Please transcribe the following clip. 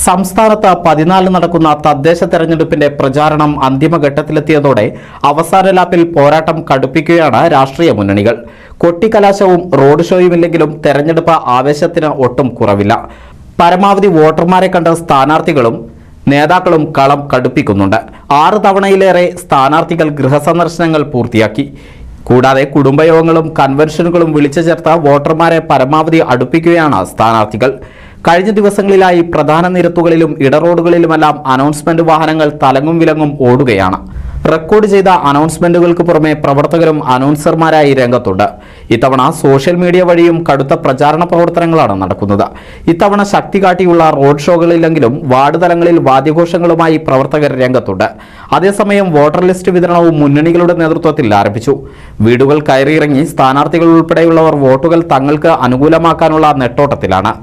സംസ്ഥാനത്ത് 14 നടക്കുന്ന തദ്ദേശ തെരഞ്ഞെടുപ്പിന്റെ പ്രചാരണം അന്തിമഘട്ടത്തിലെത്തിയതോടെ അവസാന ലാപ്പിൽ പോരാട്ടം കടുപ്പിക്കുകയാണ് രാഷ്ട്രീയ മുന്നണികൾ. കൊട്ടിക്കലാശവും റോഡ് ഷോയുമില്ലെങ്കിലും തെരഞ്ഞെടുപ്പ് ആവേശത്തിന് ഒട്ടും കുറവില്ല. പരമാവധി വോട്ടർമാരെ കണ്ട് സ്ഥാനാർത്ഥികളും നേതാക്കളും കളം കടുപ്പിക്കുന്നുണ്ട്. 6 തവണയിലേറെ സ്ഥാനാർത്ഥികൾ ഗൃഹസന്ദർശനങ്ങൾ പൂർത്തിയാക്കി. കൂടാതെ കുടുംബയോഗങ്ങളും കൺവെൻഷനുകളും വിളിച്ചു ചേർത്ത് വോട്ടർമാരെ പരമാവധി അടുപ്പിക്കുകയാണ് സ്ഥാനാർത്ഥികൾ. കഴിഞ്ഞ ദിവസങ്ങളിലായി പ്രധാന നിരത്തുകളിലും ഇടറോഡുകളിലുമെല്ലാം അനൗൺസ്മെന്റ് വാഹനങ്ങൾ തലങ്ങും വിലങ്ങും ഓടുകയാണ്. റെക്കോർഡ് ചെയ്ത അനൗൺസ്മെന്റുകൾക്ക് പുറമെ പ്രവർത്തകരും അനൗൺസർമാരായി രംഗത്തുണ്ട്. ഇത്തവണ സോഷ്യൽ മീഡിയ വഴിയും കടുത്ത പ്രചാരണ പ്രവർത്തനങ്ങളാണ് നടക്കുന്നത്. ഇത്തവണ ശക്തി കാട്ടിയുള്ള റോഡ് ഷോകളിലെങ്കിലും വാർഡ് തലങ്ങളിൽ വാദ്യഘോഷങ്ങളുമായി പ്രവർത്തകർ രംഗത്തുണ്ട്. അതേസമയം വോട്ടർ ലിസ്റ്റ് വിതരണവും മുന്നണികളുടെ നേതൃത്വത്തിൽ ആരംഭിച്ചു. വീടുകൾ കയറിയിറങ്ങി സ്ഥാനാർത്ഥികൾ ഉൾപ്പെടെയുള്ളവർ വോട്ടുകൾ തങ്ങൾക്ക് അനുകൂലമാക്കാനുള്ള നെട്ടോട്ടത്തിലാണ്.